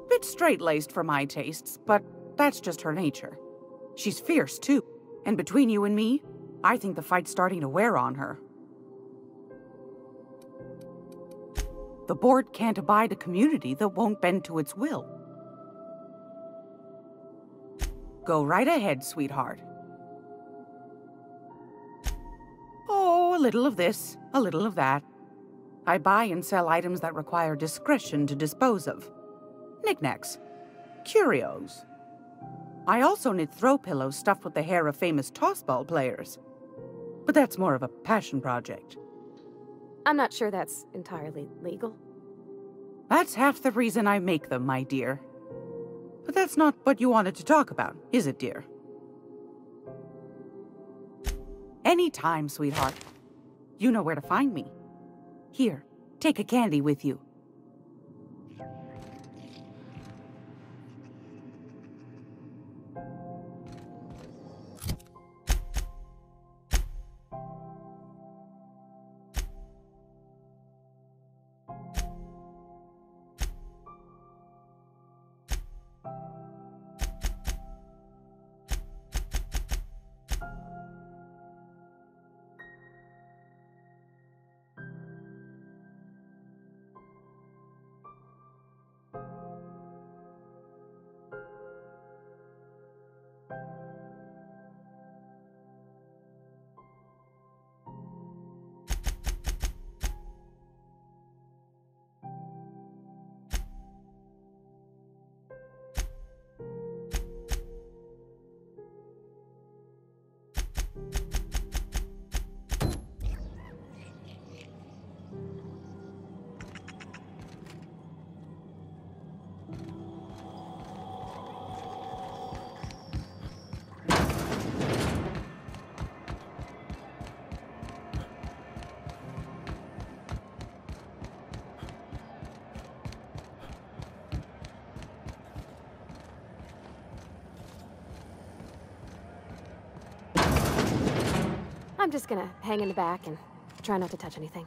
Bit straight-laced for my tastes, but that's just her nature. She's fierce, too. And between you and me, I think the fight's starting to wear on her. The board can't abide a community that won't bend to its will. Go right ahead, sweetheart. Oh, a little of this, a little of that. I buy and sell items that require discretion to dispose of. Knickknacks. Curios. I also knit throw pillows stuffed with the hair of famous tossball players. But that's more of a passion project. I'm not sure that's entirely legal. That's half the reason I make them, my dear. But that's not what you wanted to talk about, is it, dear? Anytime, sweetheart. You know where to find me. Here, take a candy with you. I'm just gonna hang in the back and try not to touch anything.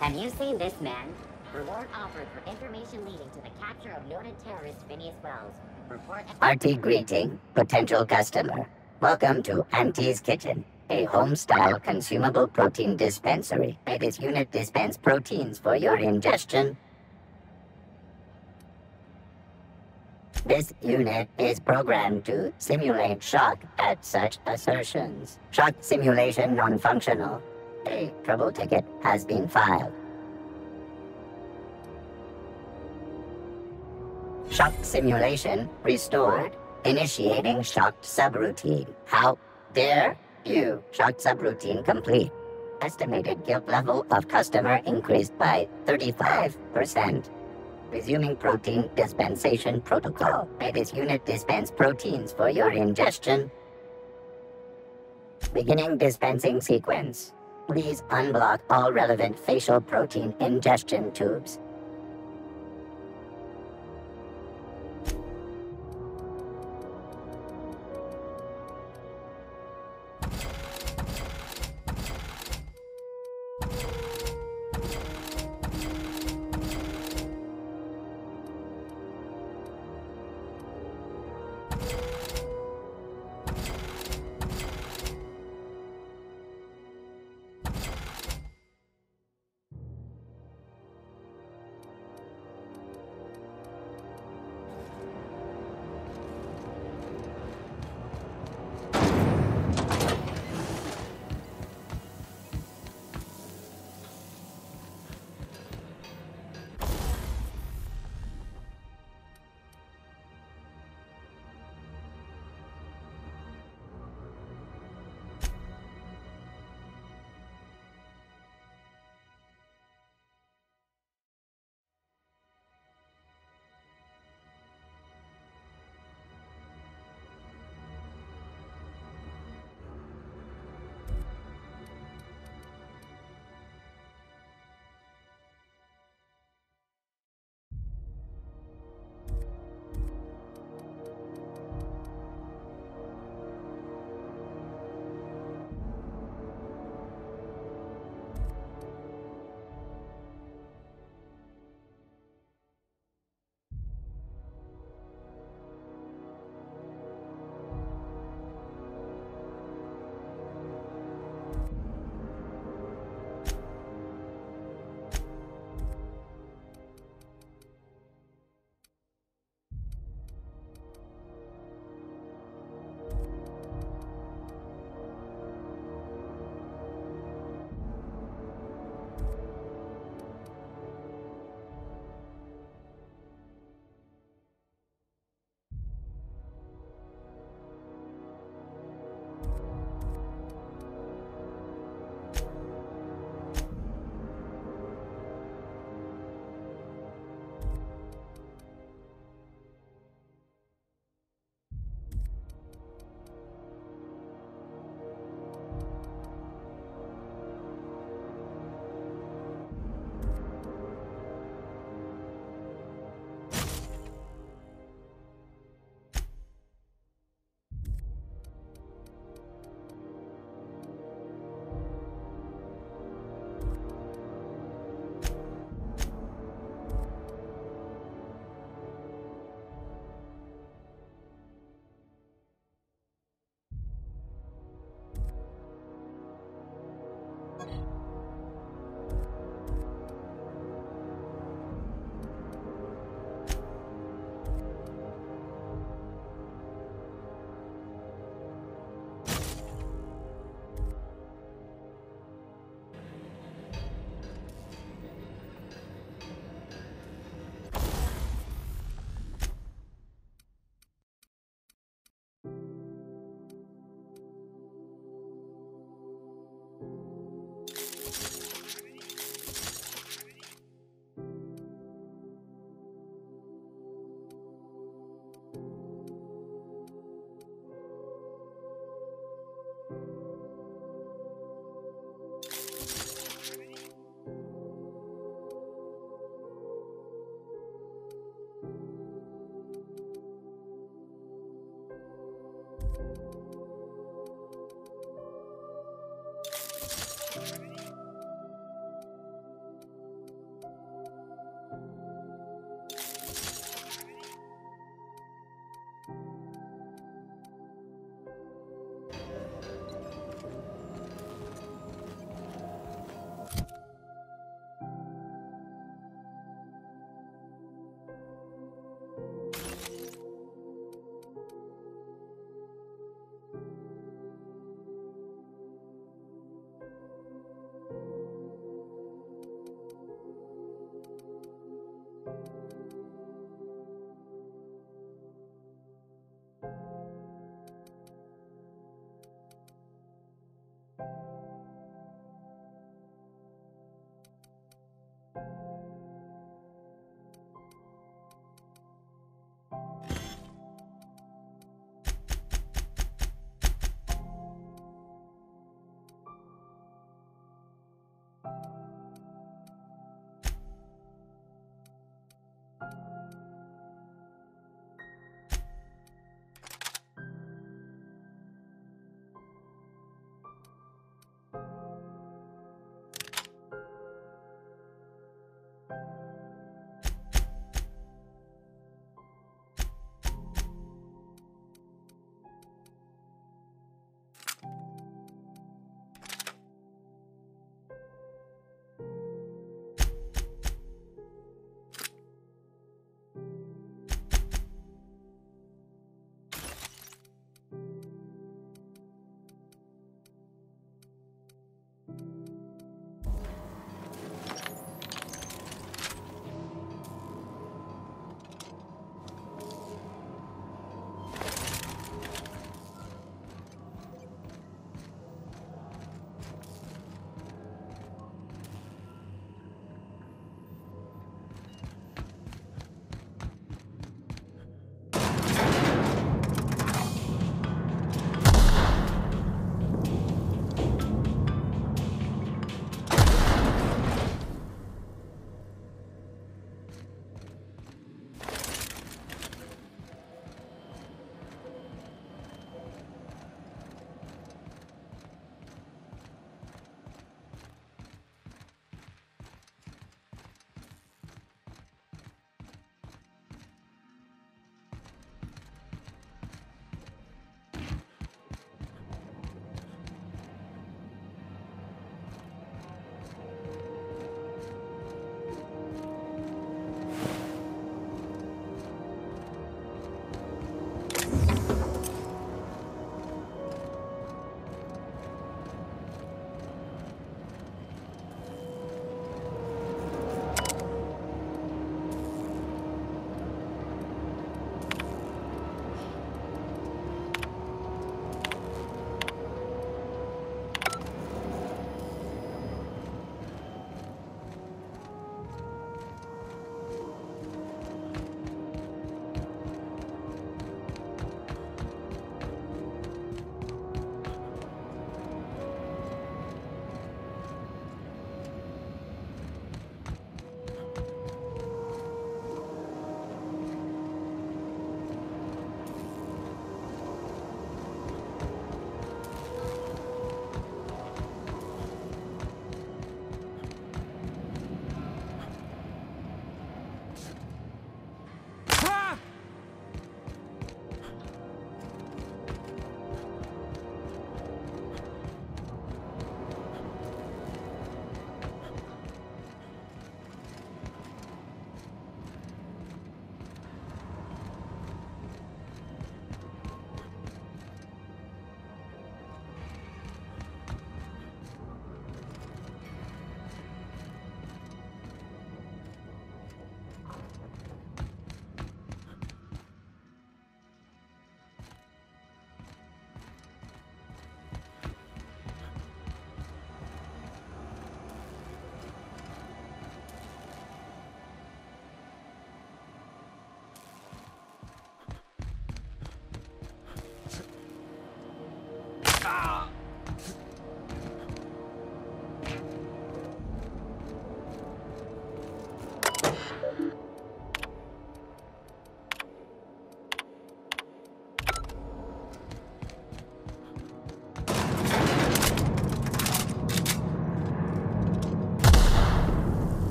Have you seen this man? Reward offered for information leading to the capture of noted terrorist Phineas Wells. Report... RT greeting, potential customer. Welcome to Auntie's Kitchen, a home-style consumable protein dispensary. May this unit dispense proteins for your ingestion. This unit is programmed to simulate shock at such assertions. Shock simulation non-functional. A trouble ticket has been filed. Shock simulation restored. Initiating shocked subroutine. How dare you? Shocked subroutine complete. Estimated guilt level of customer increased by 35%. Resuming protein dispensation protocol. May this unit dispense proteins for your ingestion. Beginning dispensing sequence. Please unblock all relevant facial protein ingestion tubes.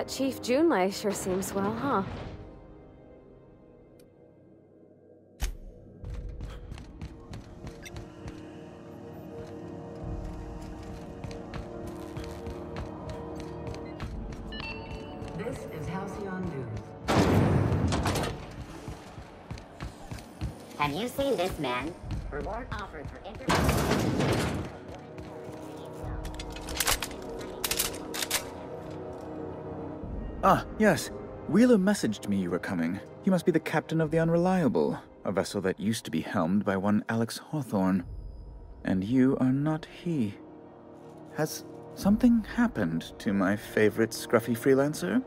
That Chief Junlei sure seems swell, huh? This is Halcyon News. Have you seen this man? Reward offered for Ah, yes. Wheeler messaged me you were coming. He must be the captain of the Unreliable, a vessel that used to be helmed by one Alex Hawthorne. And you are not he. Has something happened to my favorite scruffy freelancer?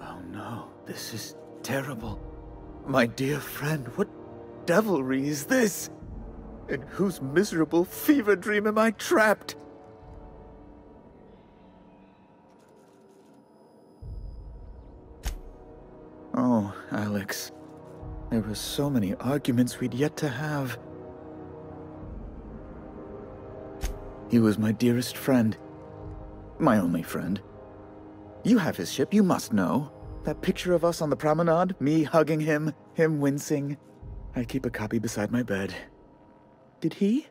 Oh no, this is terrible. My dear friend, what devilry is this? In whose miserable fever dream am I trapped? Oh, Alex. There were so many arguments we'd yet to have. He was my dearest friend. My only friend. You have his ship, you must know. That picture of us on the promenade, me hugging him, him wincing. I keep a copy beside my bed. Did he?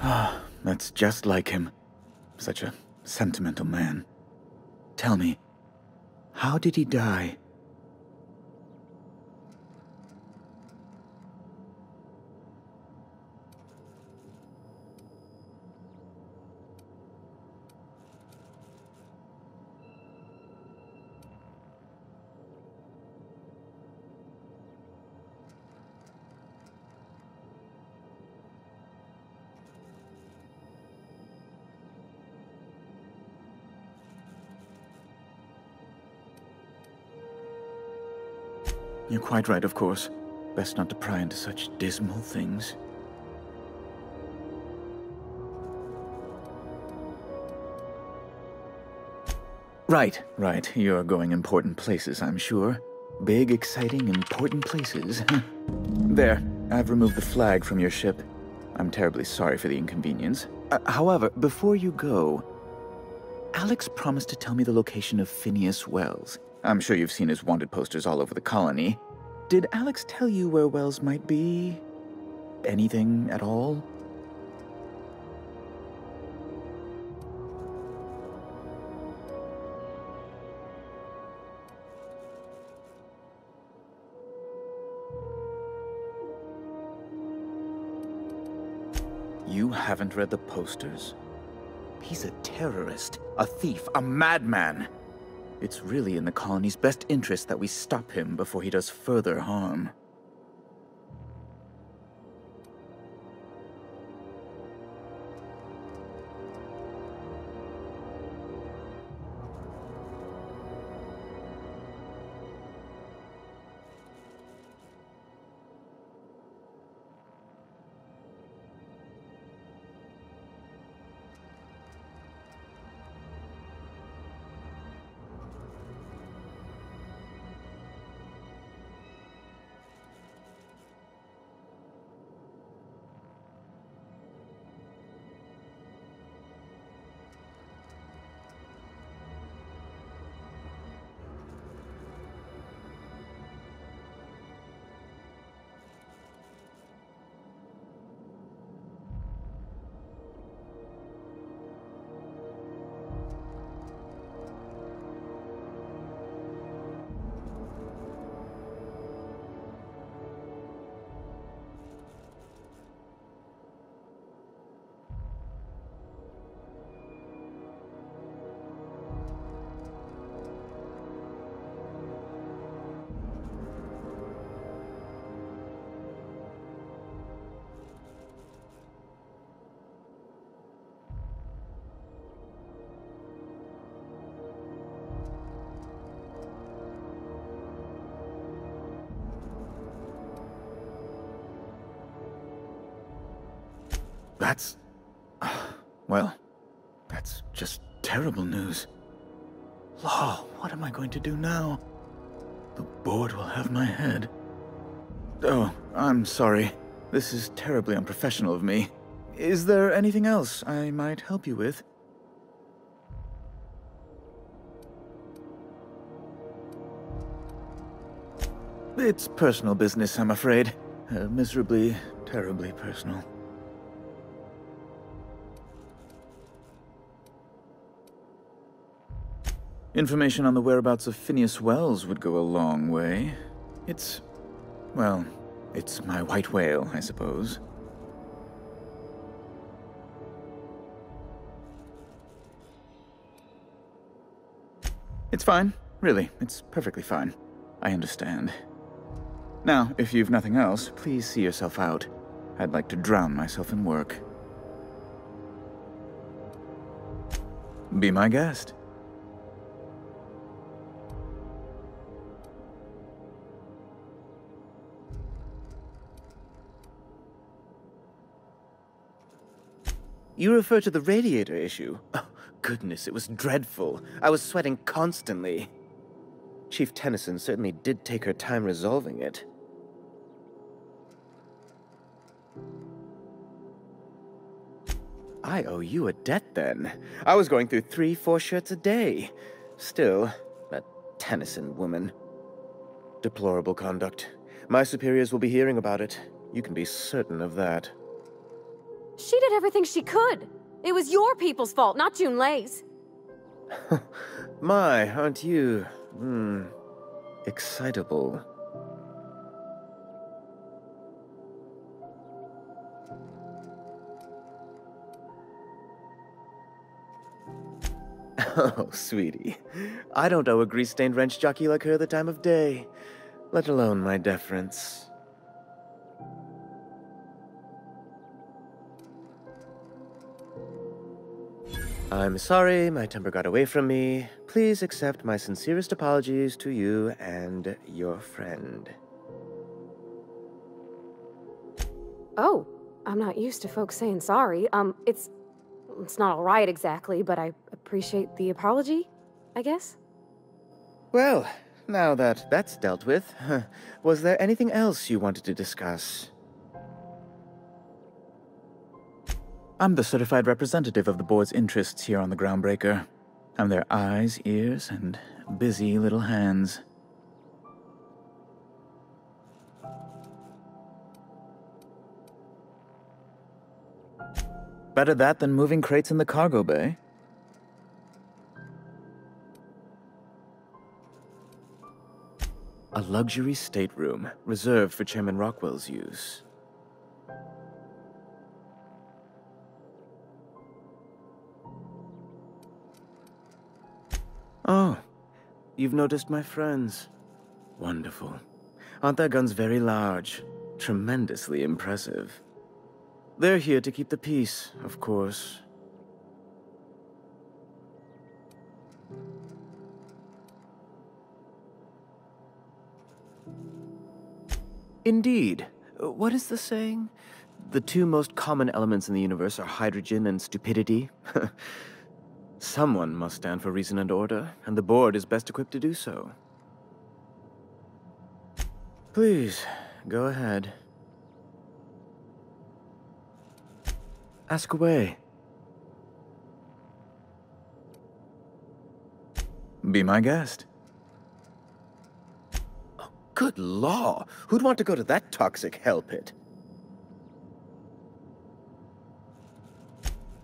Ah, that's just like him. Such a sentimental man. Tell me, how did he die? You're quite right, of course. Best not to pry into such dismal things. Right. You're going important places, I'm sure. Big, exciting, important places. There, I've removed the flag from your ship. I'm terribly sorry for the inconvenience. However, before you go, Alex promised to tell me the location of Phineas Wells. I'm sure you've seen his wanted posters all over the colony. Did Alex tell you where Wells might be? Anything at all? You haven't read the posters? He's a terrorist, a thief, a madman. It's really in the colony's best interest that we stop him before he does further harm. That's... well, that's just terrible news. Law, what am I going to do now? The board will have my head. Oh, I'm sorry. This is terribly unprofessional of me. Is there anything else I might help you with? It's personal business, I'm afraid. Miserably, terribly personal. Information on the whereabouts of Phineas Wells would go a long way. Well, it's my white whale, I suppose. It's fine. Really, it's perfectly fine. I understand. Now, if you've nothing else, please see yourself out. I'd like to drown myself in work. Be my guest. You refer to the radiator issue? Oh, goodness, it was dreadful. I was sweating constantly. Chief Tennyson certainly did take her time resolving it. I owe you a debt, then. I was going through 3-4 shirts a day. Still, that Tennyson woman. Deplorable conduct. My superiors will be hearing about it. You can be certain of that. She did everything she could. It was your people's fault, not Junlei's. My, aren't you, excitable. Oh, sweetie. I don't owe a grease-stained wrench jockey like her the time of day, let alone my deference. I'm sorry, my temper got away from me. Please accept my sincerest apologies to you and your friend. Oh, I'm not used to folks saying sorry. It's not all right exactly, but I appreciate the apology, I guess. Well, now that that's dealt with, was there anything else you wanted to discuss? I'm the certified representative of the board's interests here on the Groundbreaker. I'm their eyes, ears, and busy little hands. Better that than moving crates in the cargo bay. A luxury stateroom, reserved for Chairman Rockwell's use. Oh, you've noticed my friends. Wonderful. Aren't their guns very large? Tremendously impressive. They're here to keep the peace, of course. Indeed. What is the saying? The two most common elements in the universe are hydrogen and stupidity. Someone must stand for reason and order, and the board is best equipped to do so. Please, go ahead. Ask away. Be my guest. Oh, good law! Who'd want to go to that toxic hell pit?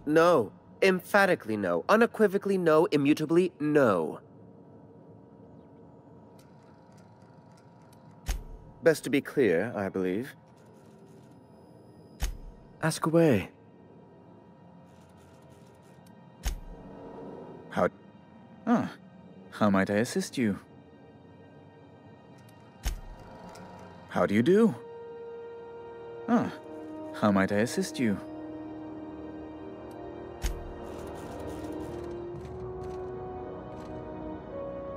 No. Emphatically no. Unequivocally no. Immutably no. Best to be clear, I believe. Ask away. How might I assist you? How do you do? How might I assist you?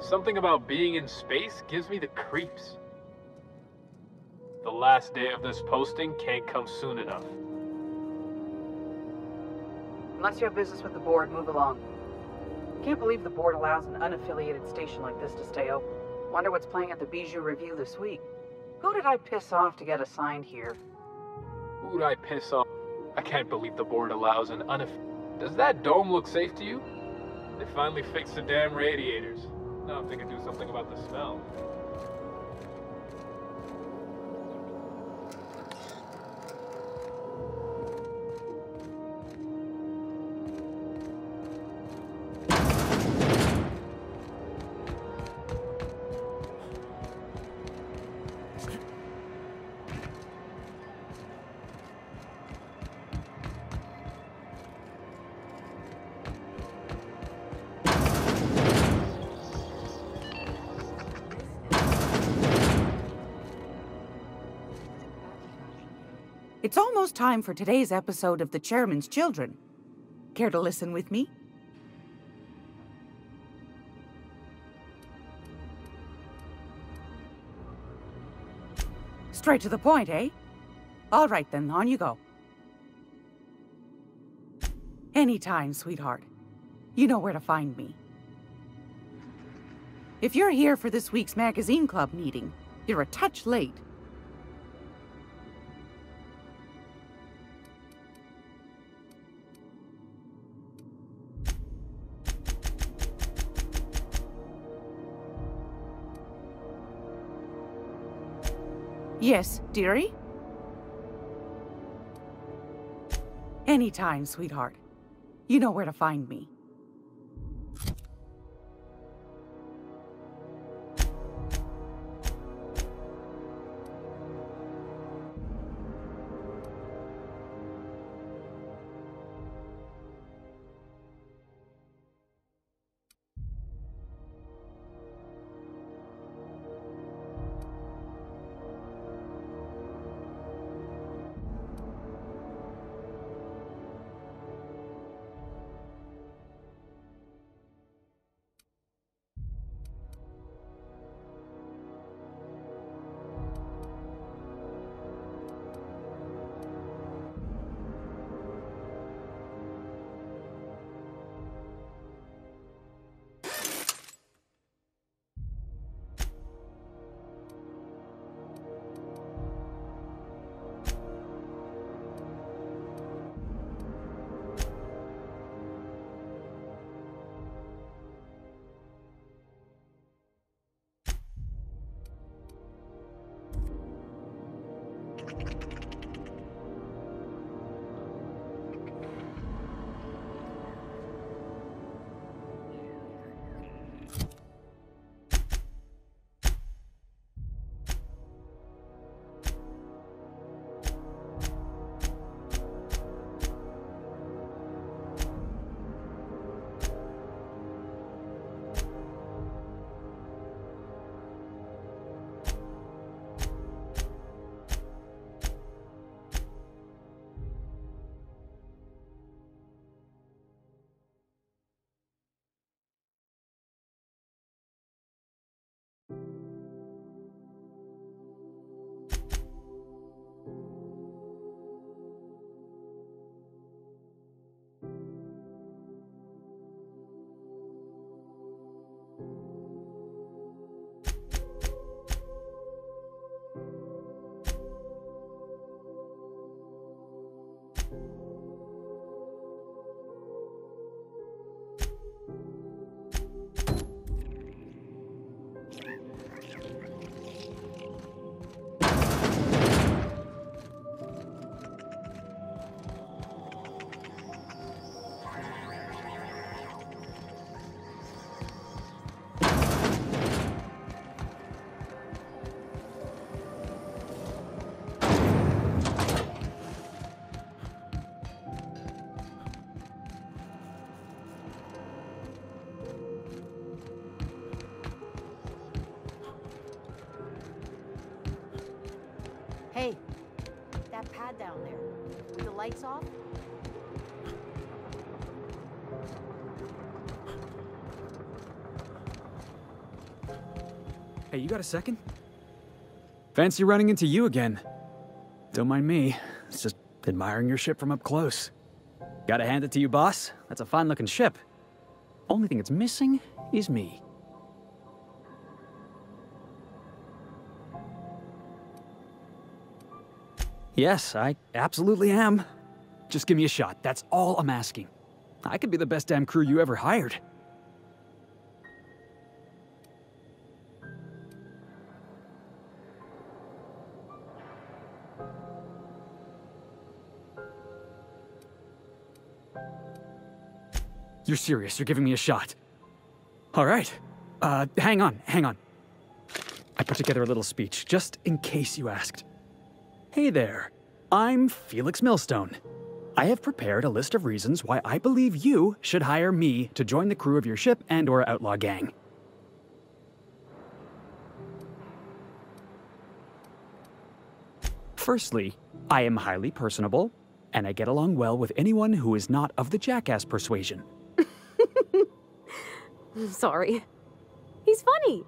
Something about being in space gives me the creeps. The last day of this posting can't come soon enough. Unless you have business with the board, move along. Can't believe the board allows an unaffiliated station like this to stay open. Wonder what's playing at the Bijou Review this week. Who did I piss off to get assigned here? Who'd I piss off? I can't believe the board allows an Does that dome look safe to you? They finally fixed the damn radiators. Now if they could do something about the smell. It's almost time for today's episode of The Chairman's Children. Care to listen with me? Straight to the point, eh? All right then, on you go. Anytime, sweetheart. You know where to find me. If you're here for this week's magazine club meeting, you're a touch late. Yes, dearie? Anytime, sweetheart. You know where to find me. Hey, that pad down there, with the lights off? Hey, you got a second? Fancy running into you again. Don't mind me. It's just admiring your ship from up close. Gotta hand it to you, boss. That's a fine-looking ship. Only thing it's missing is me. Yes, I absolutely am. Just give me a shot. That's all I'm asking. I could be the best damn crew you ever hired. You're serious? You're giving me a shot? All right. Hang on. I put together a little speech, just in case you asked. Hey there. I'm Felix Millstone. I have prepared a list of reasons why I believe you should hire me to join the crew of your ship and/or outlaw gang. Firstly, I am highly personable, and I get along well with anyone who is not of the jackass persuasion. Sorry. He's funny.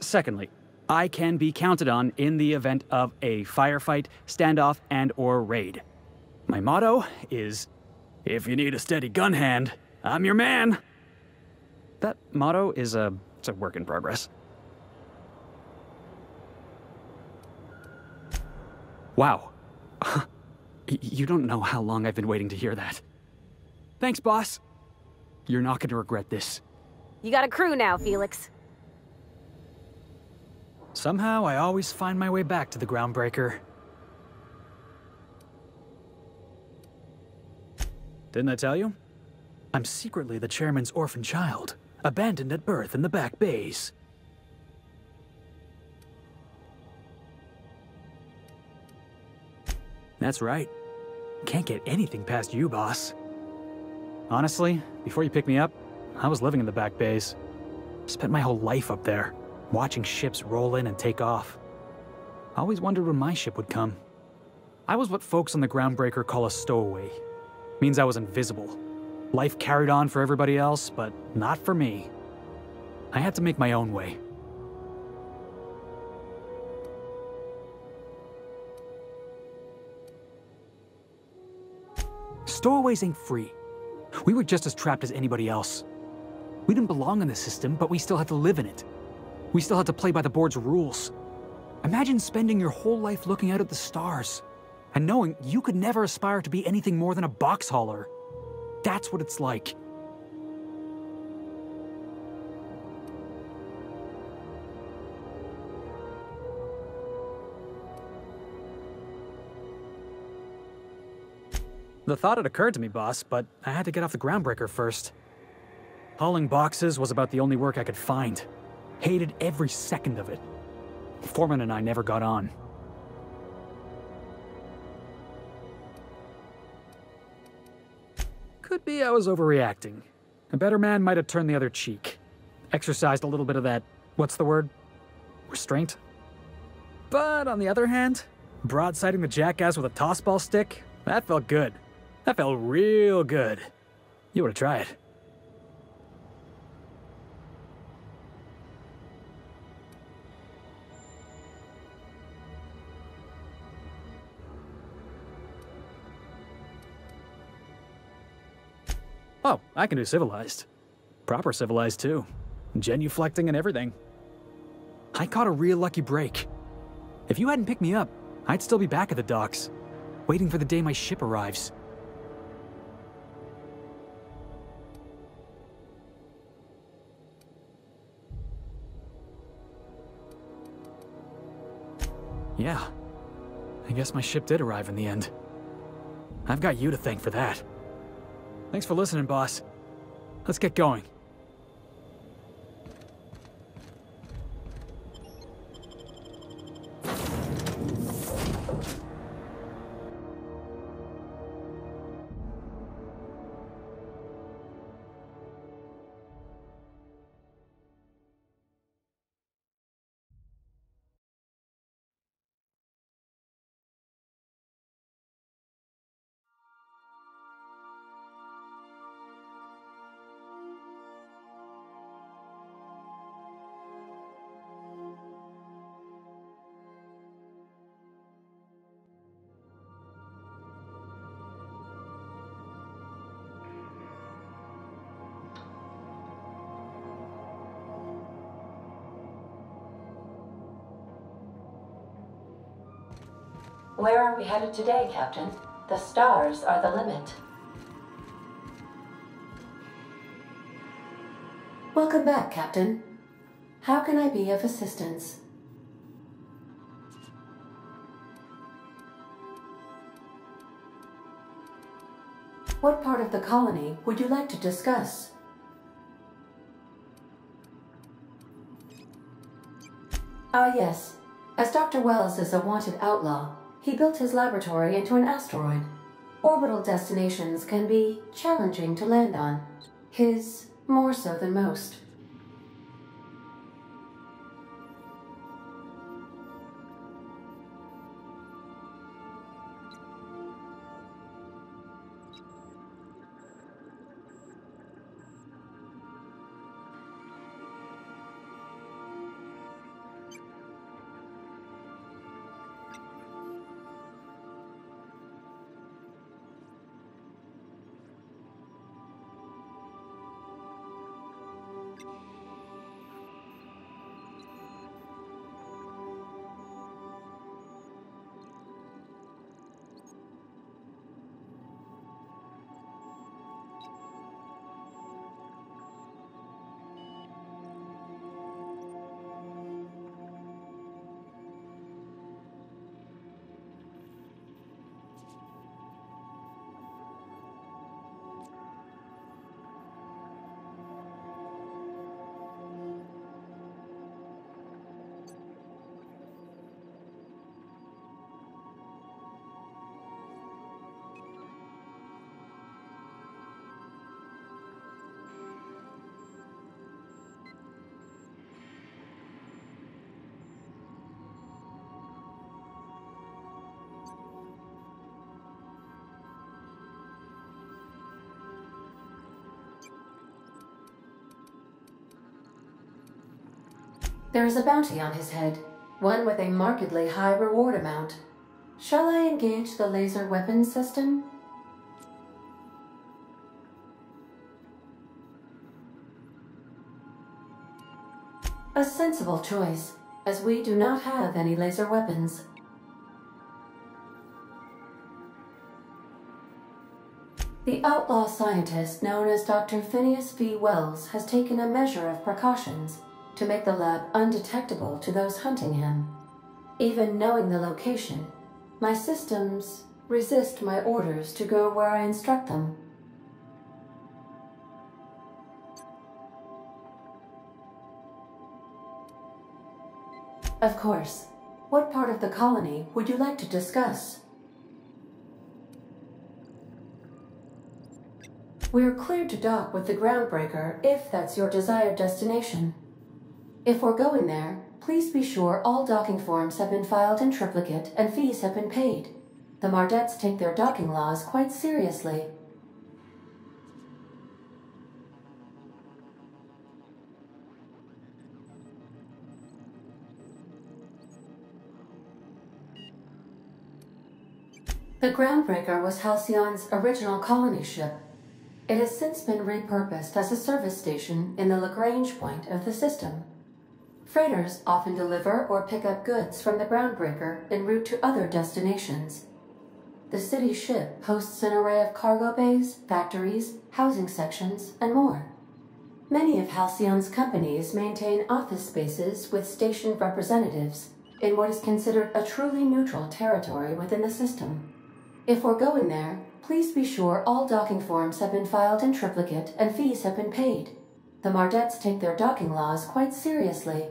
Secondly, I can be counted on in the event of a firefight, standoff, and/or raid. My motto is, if you need a steady gun hand, I'm your man. That motto is it's a work in progress. Wow. You don't know how long I've been waiting to hear that. Thanks, boss. You're not going to regret this. You got a crew now, Felix. Somehow, I always find my way back to the Groundbreaker. Didn't I tell you? I'm secretly the chairman's orphan child, abandoned at birth in the back bays. That's right. Can't get anything past you, boss. Honestly, before you picked me up, I was living in the back bays. Spent my whole life up there, watching ships roll in and take off. I always wondered when my ship would come. I was what folks on the Groundbreaker call a stowaway. Means I was invisible. Life carried on for everybody else, but not for me. I had to make my own way. Stowaways ain't free. We were just as trapped as anybody else. We didn't belong in the system, but we still had to live in it. We still had to play by the board's rules. Imagine spending your whole life looking out at the stars, and knowing you could never aspire to be anything more than a box hauler. That's what it's like. The thought had occurred to me, boss, but I had to get off the Groundbreaker first. Hauling boxes was about the only work I could find. Hated every second of it. Foreman and I never got on. Could be I was overreacting. A better man might have turned the other cheek. Exercised a little bit of that, what's the word? Restraint? But on the other hand, broadsiding the jackass with a tossball stick, that felt good. That felt real good. You ought to try it. Oh, I can do civilized. Proper civilized, too. Genuflecting and everything. I caught a real lucky break. If you hadn't picked me up, I'd still be back at the docks. waiting for the day my ship arrives. Yeah, I guess my ship did arrive in the end. I've got you to thank for that. Thanks for listening, boss. Let's get going. Where are we headed today, Captain? The stars are the limit. Welcome back, Captain. How can I be of assistance? What part of the colony would you like to discuss? Ah, yes. As Dr. Wells is a wanted outlaw, he built his laboratory into an asteroid. Orbital destinations can be challenging to land on. His more so than most. There is a bounty on his head, one with a markedly high reward amount. Shall I engage the laser weapons system? A sensible choice, as we do not have any laser weapons. The outlaw scientist known as Dr. Phineas V. Wells has taken a measure of precautions to make the lab undetectable to those hunting him. Even knowing the location, my systems resist my orders to go where I instruct them. Of course. What part of the colony would you like to discuss? We're cleared to dock with the Groundbreaker if that's your desired destination. If we're going there, please be sure all docking forms have been filed in triplicate and fees have been paid. The Mardettes take their docking laws quite seriously. The Groundbreaker was Halcyon's original colony ship. It has since been repurposed as a service station in the Lagrange point of the system. Freighters often deliver or pick up goods from the Groundbreaker en route to other destinations. The city ship hosts an array of cargo bays, factories, housing sections, and more. Many of Halcyon's companies maintain office spaces with stationed representatives in what is considered a truly neutral territory within the system. If we're going there, please be sure all docking forms have been filed in triplicate and fees have been paid. The Mardettes take their docking laws quite seriously.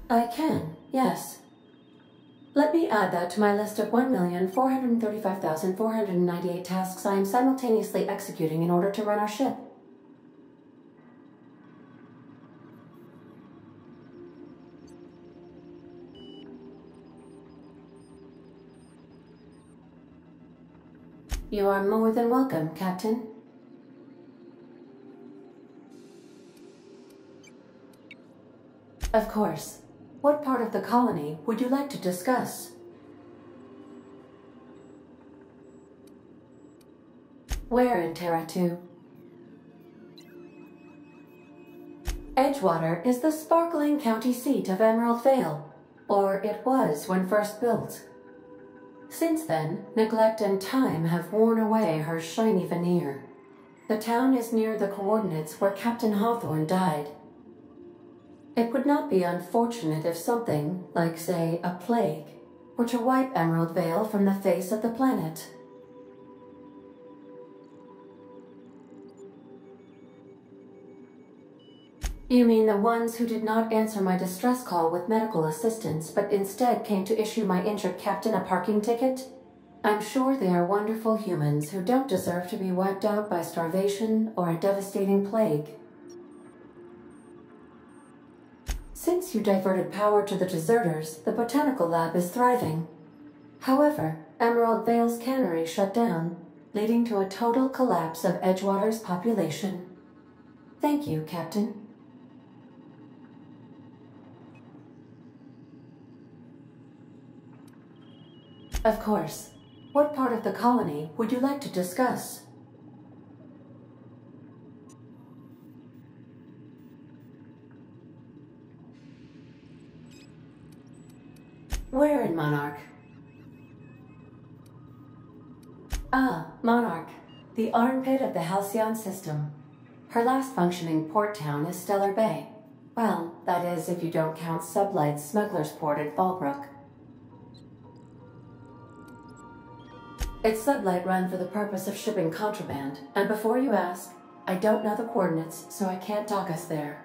I can, yes. Let me add that to my list of 1,435,498 tasks I am simultaneously executing in order to run our ship. You are more than welcome, Captain. Of course. What part of the colony would you like to discuss? Where in Terra 2? Edgewater is the sparkling county seat of Emerald Vale, or it was when first built. Since then, neglect and time have worn away her shiny veneer. The town is near the coordinates where Captain Hawthorne died. It would not be unfortunate if something, like, say, a plague, were to wipe Emerald Vale from the face of the planet. You mean the ones who did not answer my distress call with medical assistance, but instead came to issue my injured captain a parking ticket? I'm sure they are wonderful humans who don't deserve to be wiped out by starvation or a devastating plague. Since you diverted power to the deserters, the botanical lab is thriving. However, Emerald Vale's cannery shut down, leading to a total collapse of Edgewater's population. Thank you, Captain. Of course. What part of the colony would you like to discuss? Where in Monarch? Ah, Monarch, the armpit of the Halcyon system. Her last functioning port town is Stellar Bay. Well, that is if you don't count Sublight's smuggler's port at Fallbrook. It's Sublight run for the purpose of shipping contraband, and before you ask, I don't know the coordinates, so I can't dock us there.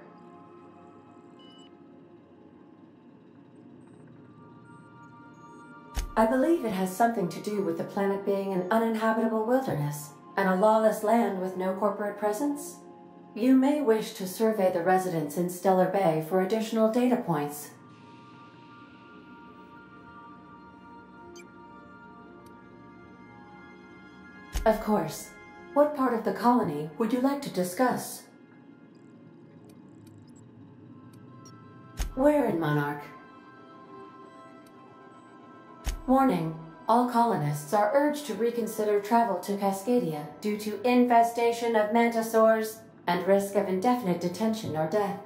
I believe it has something to do with the planet being an uninhabitable wilderness, and a lawless land with no corporate presence. You may wish to survey the residents in Stellar Bay for additional data points. Of course. What part of the colony would you like to discuss? Where in Monarch? Warning. All colonists are urged to reconsider travel to Cascadia due to infestation of mantisaurs and risk of indefinite detention or death.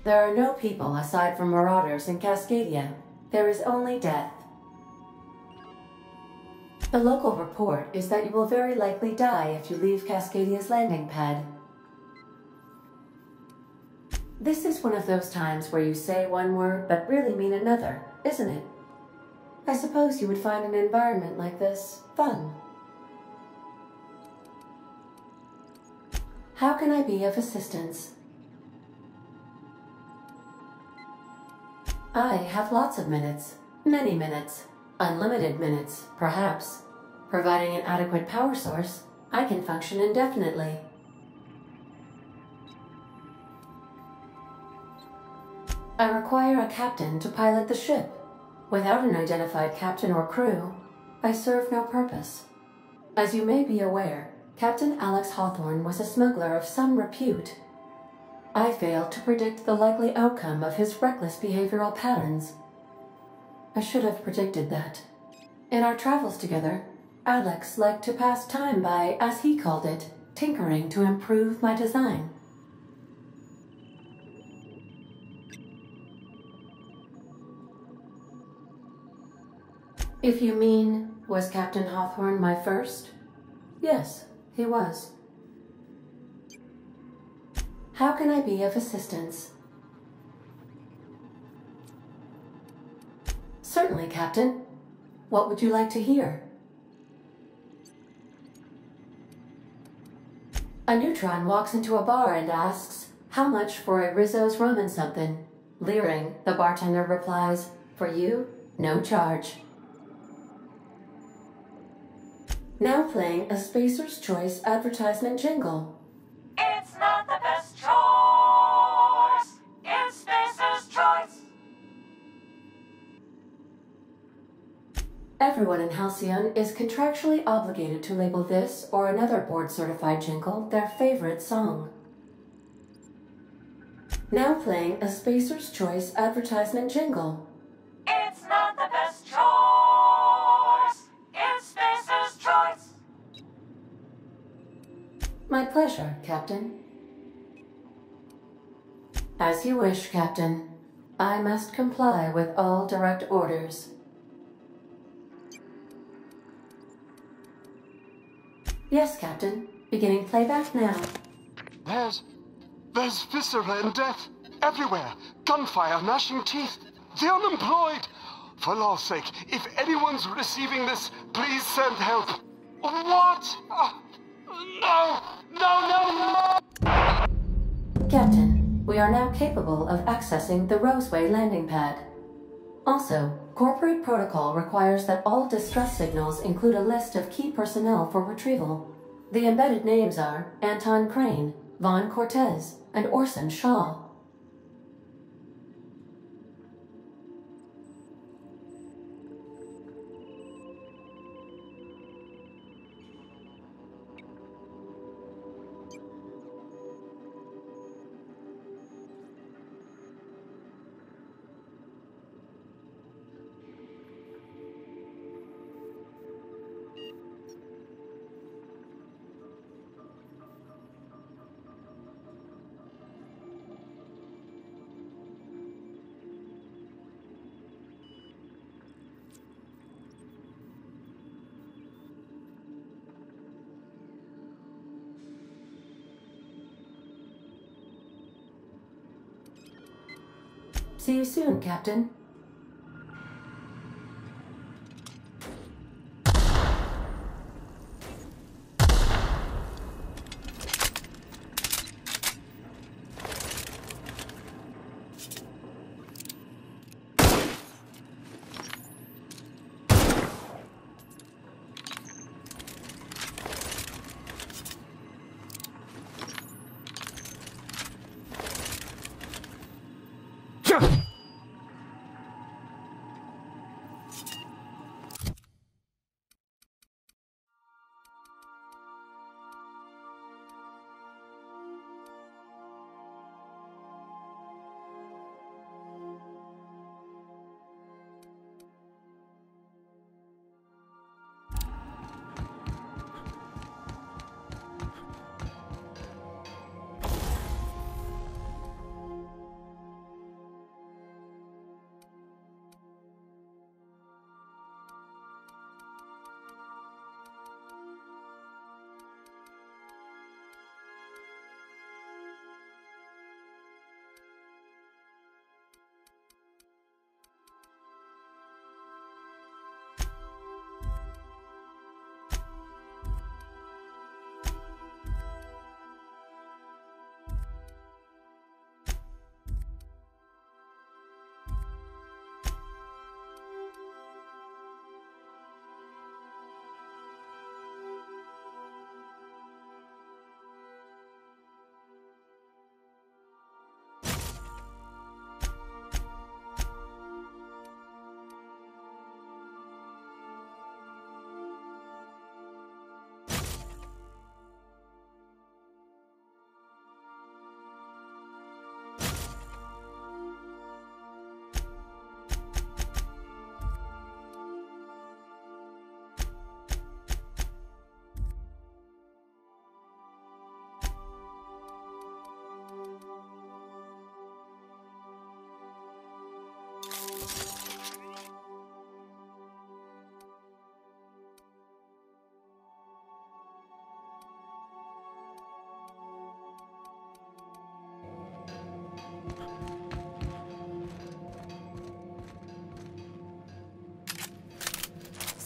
There are no people aside from marauders in Cascadia. There is only death. The local report is that you will very likely die if you leave Cascadia's landing pad. This is one of those times where you say one word but really mean another, isn't it? I suppose you would find an environment like this fun. How can I be of assistance? I have lots of minutes. Many minutes. Unlimited minutes, perhaps. Providing an adequate power source, I can function indefinitely. I require a captain to pilot the ship. Without an identified captain or crew, I serve no purpose. As you may be aware, Captain Alex Hawthorne was a smuggler of some repute. I failed to predict the likely outcome of his reckless behavioral patterns. I should have predicted that. In our travels together, Alex liked to pass time by, as he called it, tinkering to improve my design. If you mean, was Captain Hawthorne my first? Yes, he was. How can I be of assistance? Certainly, Captain. What would you like to hear? A neutron walks into a bar and asks, "How much for a Rizzo's rum and something?" Leering, the bartender replies, "For you, no charge." Now playing a Spacer's Choice advertisement jingle. It's not the best choice. It's Spacer's Choice. Everyone in Halcyon is contractually obligated to label this or another board-certified jingle their favorite song. Now playing a Spacer's Choice advertisement jingle. It's not the best choice. It's Spacer's Choice. My pleasure, Captain. As you wish, Captain. I must comply with all direct orders. Yes, Captain. Beginning playback now. There's viscera and death everywhere. Gunfire, gnashing teeth. The unemployed. For law's sake, if anyone's receiving this, please send help. What? No! Captain, we are now capable of accessing the Roseway landing pad. Also, corporate protocol requires that all distress signals include a list of key personnel for retrieval. The embedded names are Anton Crane, Vaughn Cortez, and Orson Shaw. See you soon, Captain.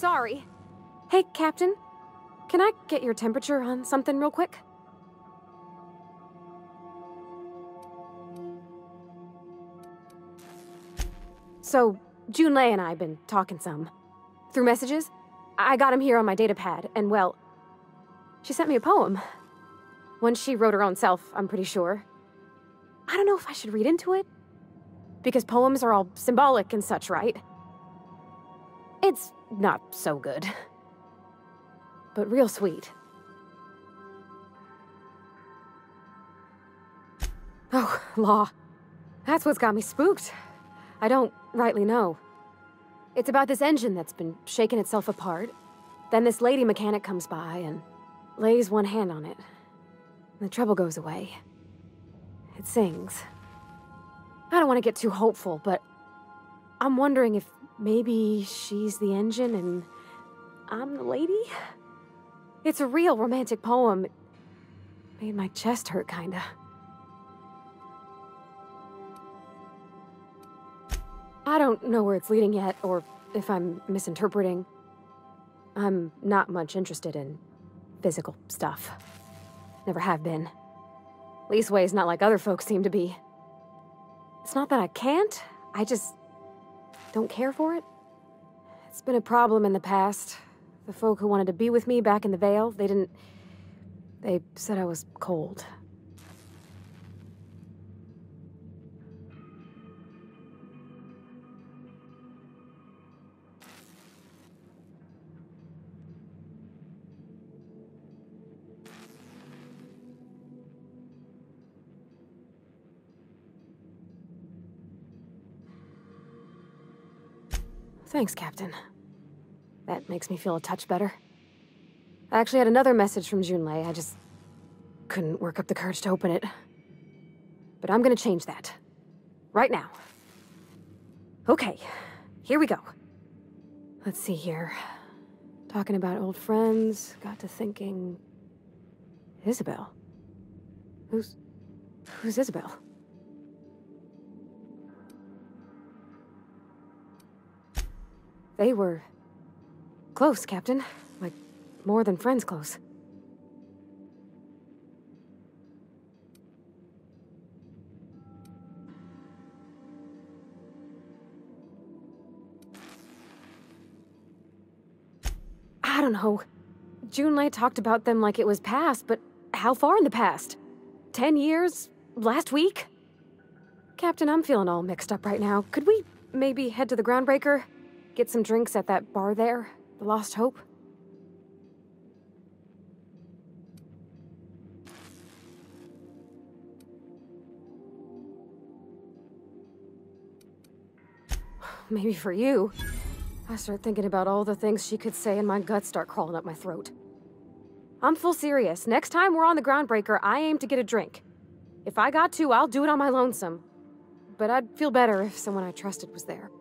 sorry. Hey, Captain. Can I get your temperature on something real quick? So, Junlei and I have been talking some. Through messages. I got him here on my datapad, and well, she sent me a poem. One she wrote her own self, I'm pretty sure. I don't know if I should read into it. Because poems are all symbolic and such, right? It's not so good. But real sweet. Oh, law. That's what's got me spooked. I don't rightly know. It's about this engine that's been shaking itself apart. Then this lady mechanic comes by and lays one hand on it. And the trouble goes away. It sings. I don't want to get too hopeful, but I'm wondering if maybe she's the engine and I'm the lady? It's a real romantic poem. It made my chest hurt, kinda. I don't know where it's leading yet, or if I'm misinterpreting. I'm not much interested in physical stuff. Never have been. Leastways, not like other folks seem to be. It's not that I can't, I just don't care for it. It's been a problem in the past. The folk who wanted to be with me back in the Vale, they said I was cold. Thanks, Captain. That makes me feel a touch better. I actually had another message from Junlei. I just couldn't work up the courage to open it. But I'm gonna change that. Right now. Okay, here we go. Let's see here. Talking about old friends, got to thinking... Isabel? Who's Isabel? They were close, Captain. Like, more than friends close. I don't know. Junlei talked about them like it was past, but how far in the past? 10 years? Last week? Captain, I'm feeling all mixed up right now. Could we maybe head to the Groundbreaker? Get some drinks at that bar there? The Lost Hope? Maybe for you. I start thinking about all the things she could say and my guts start crawling up my throat. I'm full serious. Next time we're on the Groundbreaker, I aim to get a drink. If I got to, I'll do it on my lonesome. But I'd feel better if someone I trusted was there.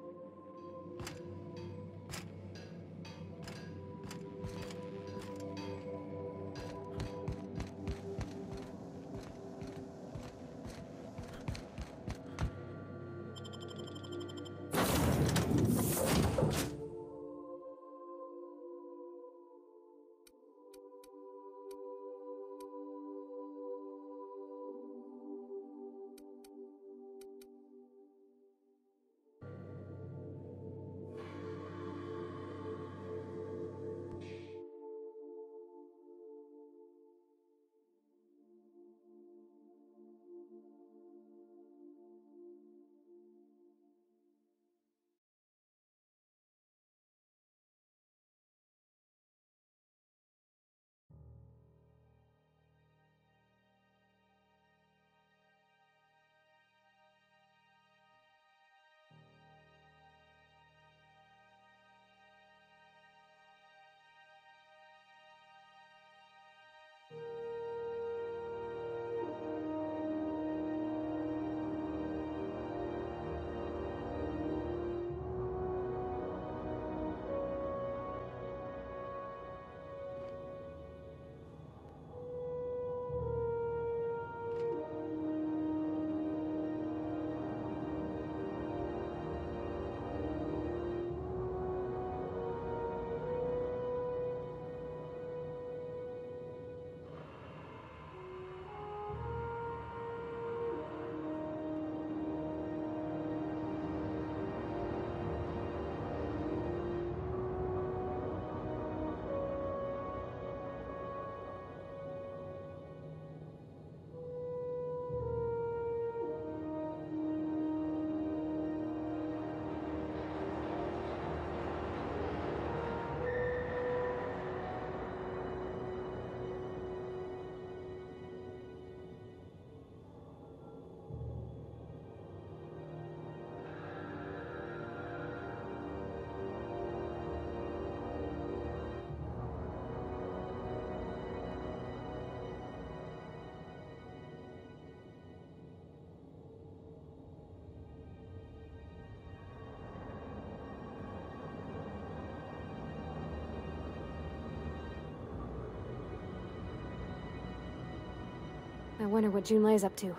I wonder what Junlei's up to.